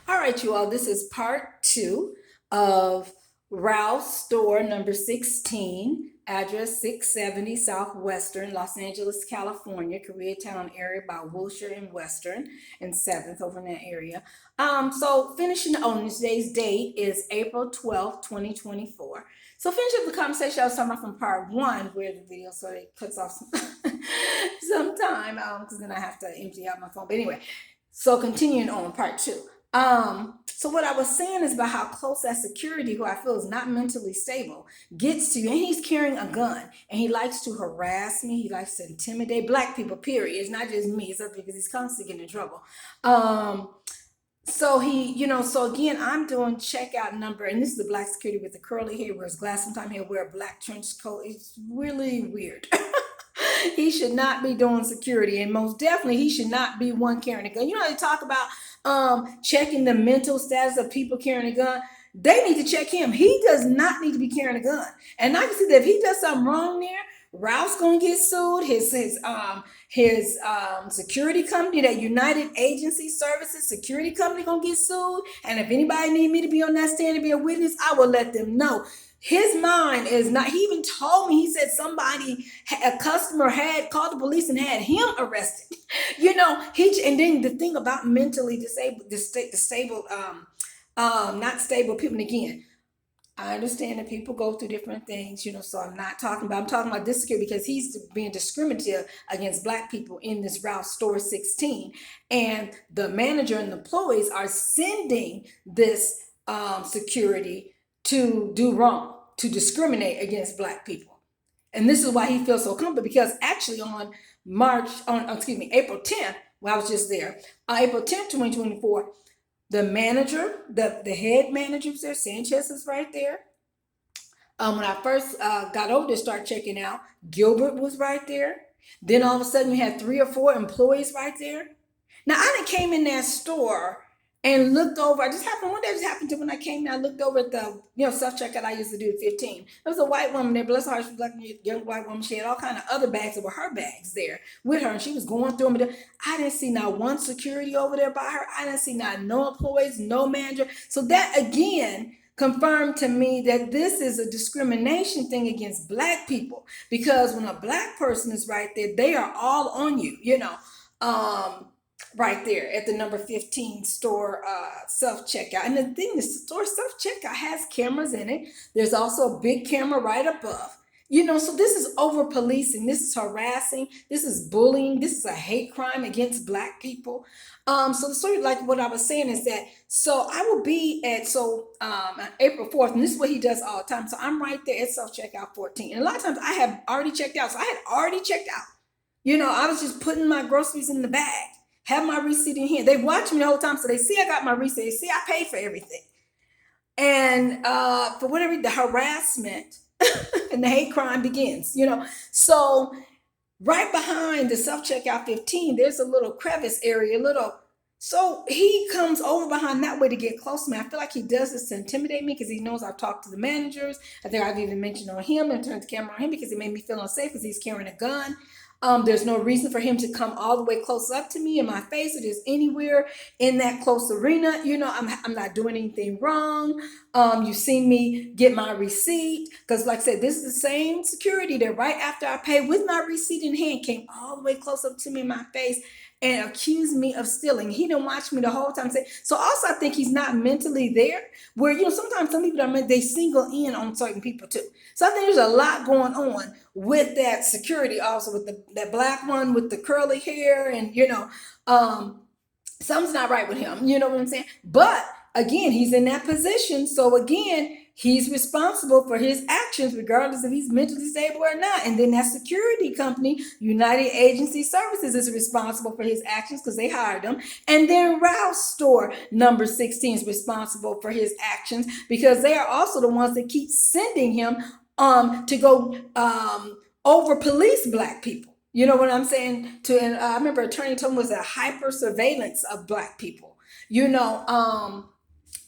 All right, you all, this is part two of Rouse Store number 16, address 670 Southwestern, Los Angeles, California, Koreatown area by Wilshire and Western, and 7th over in that area. So finishing on today's date is April 12th, 2024. So finish up the conversation I was talking about from part one, where the video sort of cuts off some time, because then I have to empty out my phone. But anyway, so continuing on part two. So what I was saying is about how close that security, who I feel is not mentally stable, gets to you. And he's carrying a gun and he likes to harass me. He likes to intimidate black people, period. It's not just me. It's because he's constantly getting in trouble. So so again, I'm doing checkout number, and this is the black security with the curly hair, wears glasses. Sometimes he'll wear a black trench coat. It's really weird. He should not be doing security, and most definitely he should not be one carrying a gun. You know, they talk about checking the mental status of people carrying a gun. They need to check him. He does not need to be carrying a gun. And I can see that if he does something wrong there, Ralph's gonna get sued. His security company, that United Agency Services security company, gonna get sued. And if anybody need me to be on that stand to be a witness, I will let them know. His mind is not. He even told me. He said a customer had called the police and had him arrested. And then the thing about mentally disabled, not stable people. And again, I understand that people go through different things, so I'm talking about this security, because he's being discriminative against black people in this Ralph Store 16. And the manager and the employees are sending this security to do wrong, to discriminate against black people. And this is why he feels so comfortable, because actually on April 10th, I was just there, April 10th, 2024, the manager, the head manager was there. Sanchez is right there. When I first got over to start checking out, Gilbert was right there. Then all of a sudden, you had 3 or 4 employees right there. Now, I done came in that store and looked over. One day just happened to when I came in, I looked over at the self-checkout I used to do at 15. There was a white woman there, bless her heart, she was like a young white woman. She had all kind of other bags that were her bags there with her, and she was going through them. I didn't see not one security over there by her. I didn't see no employees, no manager. So that again confirmed to me that this is a discrimination thing against black people, because when a black person is right there, they are all on you, right there at the number 15 store self-checkout. And the thing, the store self-checkout has cameras in it. There's also a big camera right above. So this is over policing, this is harassing, this is bullying, this is a hate crime against black people. So the story, like what I was saying, is that I will be at April 4th, and this is what he does all the time. So I'm right there at self-checkout 14. And a lot of times I have already checked out. So I had already checked out. I was just putting my groceries in the bag, have my receipt in hand. They watch me the whole time, so they see I got my receipt. They see I paid for everything. And for whatever, the harassment and the hate crime begins, So right behind the self-checkout 15, there's a little crevice area, so he comes over behind that way to get close to me. I feel like he does this to intimidate me, because he knows I've talked to the managers. I think I've even mentioned on him and turned the camera on him, because it made me feel unsafe because he's carrying a gun. There's no reason for him to come all the way close up to me in my face, or just anywhere in that close arena. I'm not doing anything wrong. You've seen me get my receipt, because like I said, this is the same security that right after I paid with my receipt in hand came all the way close up to me in my face and accused me of stealing. He didn't watch me the whole time. So also I think he's not mentally there, where, sometimes some people they single in on certain people too. So I think there's a lot going on with that security, also with that black one with the curly hair, and something's not right with him. You know what I'm saying? But again, he's in that position. So again, he's responsible for his actions, regardless if he's mentally stable or not. And then that security company, United Agency Services, is responsible for his actions because they hired him. And then Rouse Store number 16 is responsible for his actions, because they are also the ones that keep sending him to go over police black people. You know what I'm saying? And I remember Attorney told me was a hyper surveillance of black people.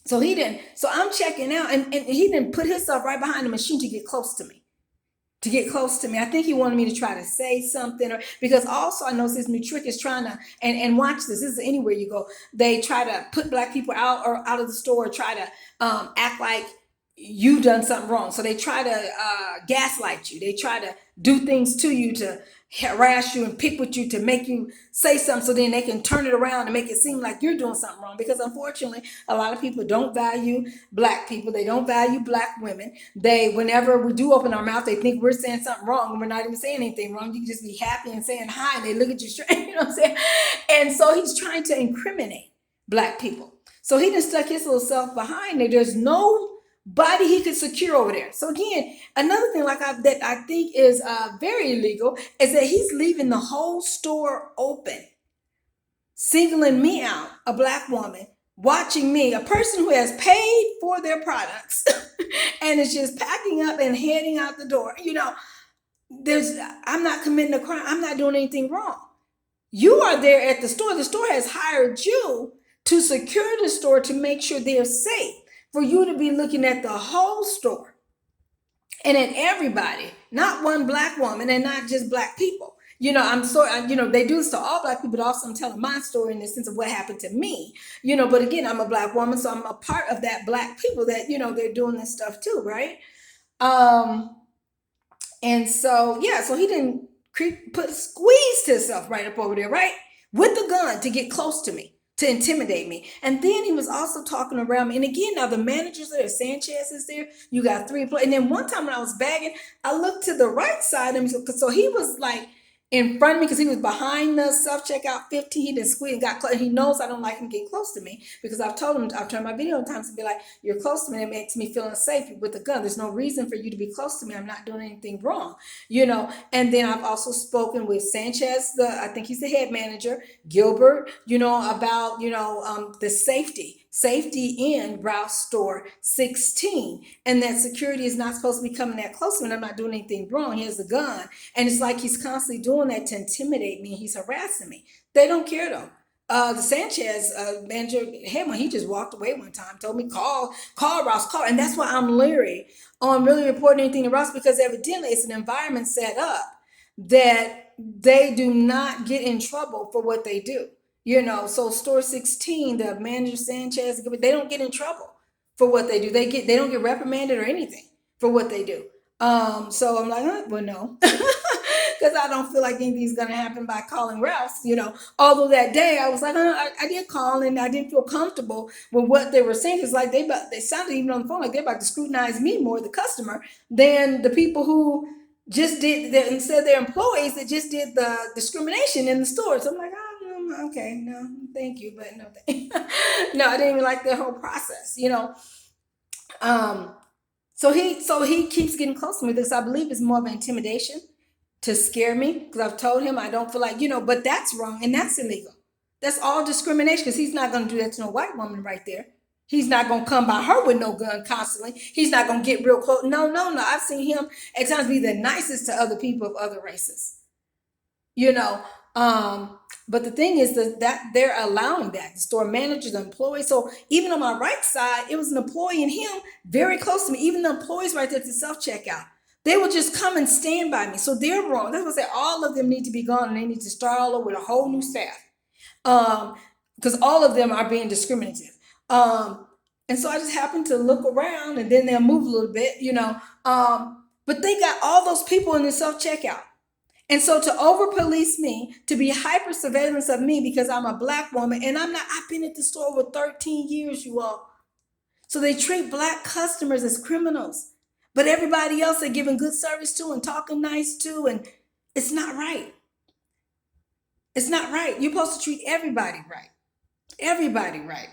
So he didn't. So I'm checking out, and he didn't put himself right behind the machine to get close to me. to get close to me. I think he wanted me to try to say something, or because also I know this new trick is trying to, and watch this. This is anywhere you go. They try to put black people out or out of the store, try to act like you done something wrong. So they try to gaslight you. They try to do things to you to harass you and pick with you to make you say something, so then they can turn it around and make it seem like you're doing something wrong. Because unfortunately, a lot of people don't value black people. They don't value black women. Whenever we do open our mouth, they think we're saying something wrong, and we're not even saying anything wrong. You can just be happy and saying hi, and they look at you straight. You know what I'm saying? And so he's trying to incriminate black people. So he just stuck his little self behind there. There's no body he could secure over there. So again, another thing that I think is very illegal is that he's leaving the whole store open, singling me out, a black woman, watching me, a person who has paid for their products and is just packing up and heading out the door. I'm not committing a crime. I'm not doing anything wrong. You are there at the store. The store has hired you to secure the store, to make sure they're safe, for you to be looking at the whole store and at everybody, not one black woman and not just black people. I'm sorry, they do this to all black people, but also I'm telling my story in the sense of what happened to me, but again, I'm a black woman, so I'm a part of that black people that, they're doing this stuff too, right? And so, yeah, so he didn't squeezed himself right up over there, right? With the gun to get close to me, to intimidate me. And then he was also talking around me. And again, now the managers are there, Sanchez is there, you got 3 employees. And then one time when I was bagging, I looked to the right side of him. So he was like in front of me because he was behind the self-checkout 15. He didn't squeeze and got close. He knows I don't like him getting close to me because I've told him, I've turned my video on times to be like, you're close to me. It makes me feel unsafe with a gun. There's no reason for you to be close to me. I'm not doing anything wrong, And then I've also spoken with Sanchez, I think he's the head manager, Gilbert, about, the safety in Rouse Store 16, and that security is not supposed to be coming that close to me, and I'm not doing anything wrong. He has a gun, and it's like he's constantly doing that to intimidate me, and he's harassing me. They don't care though. The Sanchez manager, he just walked away one time, told me, call Rouse, call. And that's why I'm leery on really reporting anything to Rouse, because evidently it's an environment set up that they do not get in trouble for what they do. So store 16, the manager Sanchez, they don't get in trouble for what they do. They don't get reprimanded or anything for what they do. So I'm like, well, no, because I don't feel like anything's going to happen by calling Ralph's, although that day I was like, I did call and I didn't feel comfortable with what they were saying. It's like they sounded even on the phone like they're about to scrutinize me more, the customer, than the people who just did instead they're employees that just did the discrimination in the store. So I'm like, okay, no, thank you, but no, no, I didn't even like the whole process, So he keeps getting close to me because I believe it's more of an intimidation to scare me, because I've told him I don't feel like, but that's wrong and that's illegal. That's all discrimination, because he's not going to do that to no white woman right there. He's not going to come by her with no gun constantly. He's not going to get real close. No. I've seen him at times be the nicest to other people of other races, But the thing is that they're allowing that, the store managers, the employees. So even on my right side, it was an employee and him very close to me. Even the employees right there at the self-checkout, they will just come and stand by me. So they're wrong. That's what I say. All of them need to be gone, and they need to start all over with a whole new staff, because all of them are being discriminative. And so I just happened to look around, and then they'll move a little bit, but they got all those people in the self-checkout. And so to over police me, to be hyper surveillance of me because I'm a black woman, and I've been at the store over 13 years, you all. So they treat black customers as criminals, but everybody else they're giving good service to and talking nice to, and it's not right. It's not right. You're supposed to treat everybody right. Everybody right.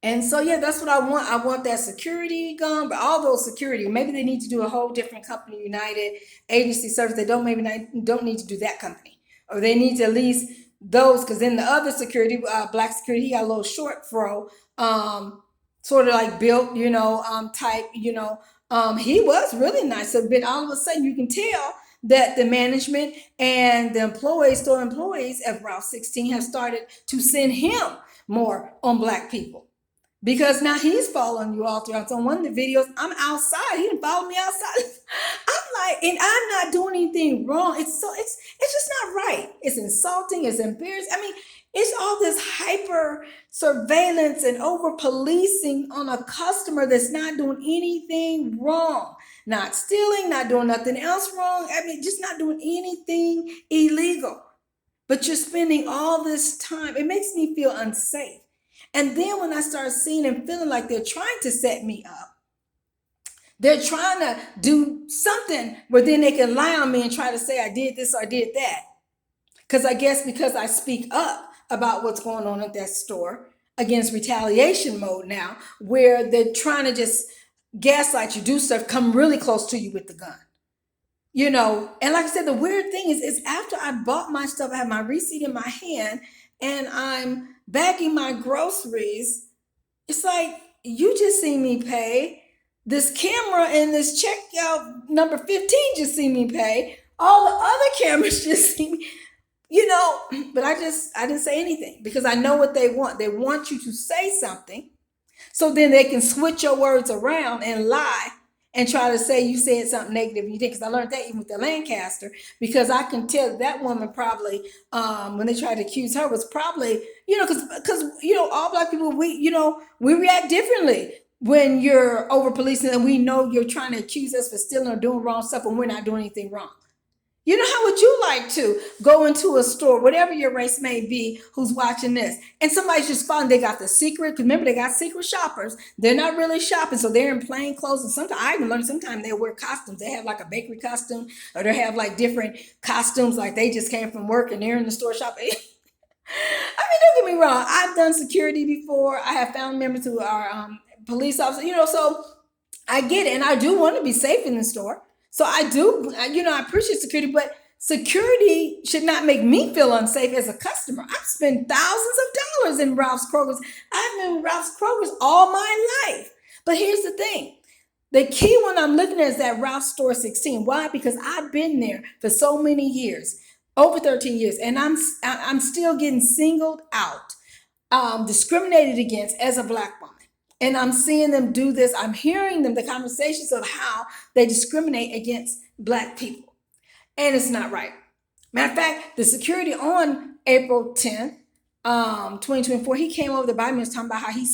And so, yeah, that's what I want. I want that security gone, but all those security, maybe they need to do a whole different company, United Agency Service. They don't need to do that company, or they need to at least those, because then the other security, black security, he got a little short fro, sort of like built, type, he was really nice. So then all of a sudden you can tell that the management and the store employees at Route 16 have started to send him more on black people. Because now he's following you all throughout. So on one of the videos, I'm outside. He didn't follow me outside. I'm I'm like, and I'm not doing anything wrong. It's just not right. It's insulting. It's embarrassing. I mean, it's all this hyper surveillance and over policing on a customer that's not doing anything wrong, not stealing, not doing nothing else wrong. I mean, just not doing anything illegal. But you're spending all this time. It makes me feel unsafe. And then when I start seeing and feeling like they're trying to set me up, they're trying to do something where then they can lie on me and try to say I did this or I did that. Because I guess because I speak up about what's going on at that store against retaliation mode now, where they're trying to just gaslight you, do stuff, come really close to you with the gun. And like I said, the weird thing is after I bought my stuff, I have my receipt in my hand and I'm bagging my groceries. It's like, you just see me pay. This camera and this checkout number 15 just see me pay. All the other cameras just see me, but I didn't say anything because I know what they want. They want you to say something so then they can switch your words around and lie and try to say you said something negative you did. Because I learned that even with the Lancaster, because I can tell that woman probably, when they tried to accuse her, was probably, because all Black people, we react differently when you're over policing and we know you're trying to accuse us for stealing or doing wrong stuff when we're not doing anything wrong. How would you like to go into a store, whatever your race may be, who's watching this, and somebody's just following, they got the secret, because remember, they got secret shoppers. They're not really shopping, so they're in plain clothes. And sometimes, I even learned sometimes they wear costumes. They have like a bakery costume, or they have like different costumes, like they just came from work and they're in the store shopping. I mean, don't get me wrong. I've done security before. I have family members who are police officers, so I get it. And I do want to be safe in the store. So I do, I appreciate security, but security should not make me feel unsafe as a customer. I've spent thousands of dollars in Ralph's Kroger's. I've been in Ralph's Kroger's all my life. But here's the thing. The key one I'm looking at is that Ralph Store 16. Why? Because I've been there for so many years, over 13 years, and I'm still getting singled out, discriminated against as a Black woman. And I'm seeing them do this. I'm hearing them, the conversations of how they discriminate against Black people. And it's not right. Matter of fact, the security on April 10th, 2024, he came over to buy me and was talking about how he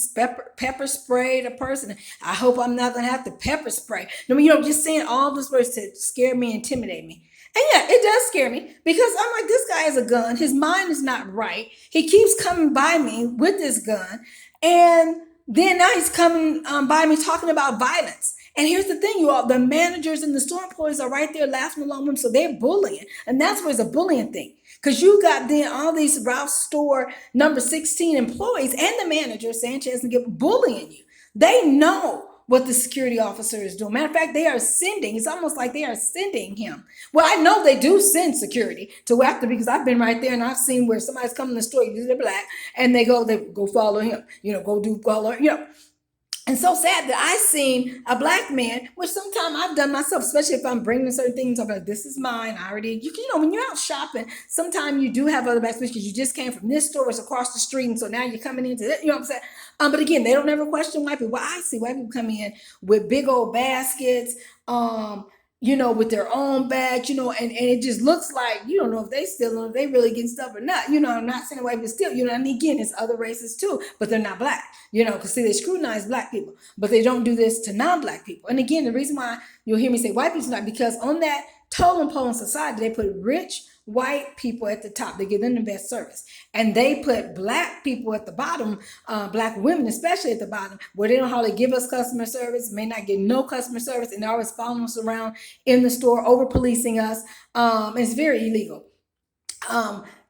pepper sprayed a person. I hope I'm not going to have to pepper spray. Just saying all those words to scare me, intimidate me. And yeah, it does scare me because I'm like, this guy has a gun. His mind is not right. He keeps coming by me with this gun. And then now he's coming by me talking about violence. And here's the thing, you all, the managers and the store employees are right there laughing along with him. So they're bullying. And that's where it's a bullying thing. Because you got then all these Ralph Store number 16 employees and the manager, Sanchez and Gilbert, bullying you. They know what the security officer is doing. Matter of fact, it's almost like they are sending him. Well, I know they do send security to after, because I've been right there and I've seen where somebody's coming to the store, they're Black, and they go follow him, go do follow, And so sad that I seen a Black man, which sometimes I've done myself, especially if I'm bringing certain things, I'm like, this is mine. I already, when you're out shopping, sometimes you do have other bags because you just came from this store, it's across the street, and so now you're coming into it, what I'm saying? But again, they don't ever question white people. Well, I see white people come in with big old baskets, with their own badge, and it just looks like, you don't know if they stealing or if they really getting stuff or not. I'm not saying white people steal, and again, it's other races too, but they're not Black, because see, they scrutinize Black people, but they don't do this to non-Black people. And again, the reason why you'll hear me say white people's not, because on that totem pole in society, they put rich white people at the top. They give them the best service. And they put Black people at the bottom, Black women especially at the bottom, where they don't hardly give us customer service, may not get no customer service, and they're always following us around in the store, over policing us. It's very illegal.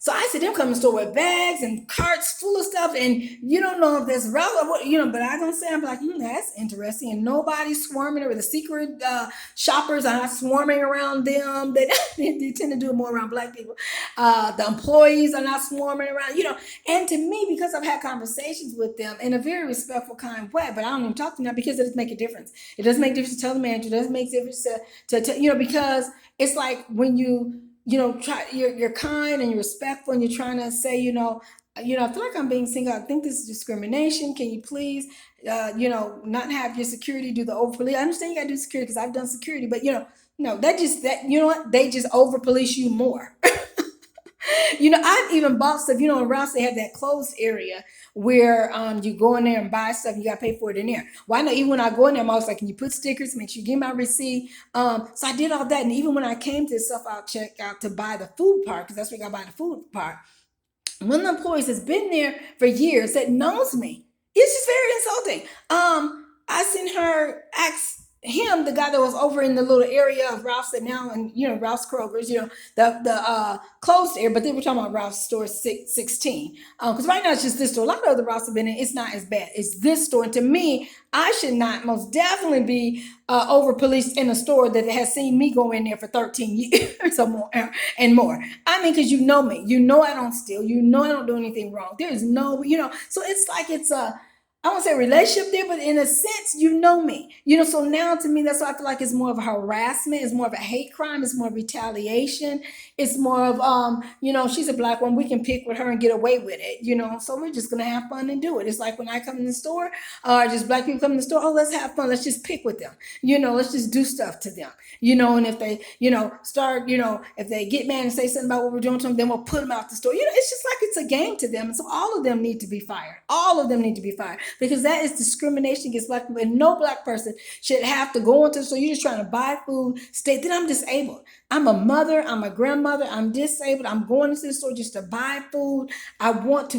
So I see them come to the store with bags and carts full of stuff, and you don't know if that's relevant, but I don't say, I'm like, that's interesting. And nobody's swarming, or the secret shoppers are not swarming around them. They tend to do it more around Black people. The employees are not swarming around, And to me, because I've had conversations with them in a very respectful, kind way, but I don't even talk to them now because it doesn't make a difference. It doesn't make a difference to tell the manager. It doesn't make a difference to because it's like when you're kind and you're respectful and you're trying to say, I feel like I'm being singled out. I think this is discrimination. Can you please, not have your security do the over police? I understand you got to do security because I've done security, but No, that you know what? They just over police you more. You know, I've even bought stuff. You know, in Rouse they have that closed area where you go in there and buy stuff. You got to pay for it in there. Why not? Even when I go in there, I'm always like, "Can you put stickers? Make sure you give my receipt." So I did all that, and even when I came to the self out checkout to buy the food part, because that's where I got to buy the food part. One of the employees has been there for years that knows me. It's just very insulting. I seen her ask him, the guy that was over in the little area of Ralph's that now, and you know, Ralph's Kroger's, you know, the closed area, but they were talking about Ralph's store 16. Because right now it's just this store. A lot of other Ralphs have been in, it's not as bad. It's this store. And to me, I should not most definitely be over policed in a store that has seen me go in there for 13 years or more and more. I mean, because you know me, you know I don't steal, you know I don't do anything wrong. There's no, you know, so it's like it's a, I won't say relationship there, but in a sense, you know me. You know, so now to me, that's why I feel like it's more of a harassment, it's more of a hate crime, it's more of retaliation, it's more of you know, she's a black woman, we can pick with her and get away with it, you know. So we're just gonna have fun and do it. It's like when I come in the store, or just black people come in the store, oh, let's have fun, let's just pick with them, you know, let's just do stuff to them, you know, and if they, you know, start, you know, if they get mad and say something about what we're doing to them, then we'll put them out the store. You know, it's just like it's a game to them. And so all of them need to be fired. All of them need to be fired because that is discrimination against black people. And no black person should have to go into the store. You're just trying to buy food, stay. Then I'm disabled. I'm a mother, I'm a grandmother, I'm disabled. I'm going into the store just to buy food. I want to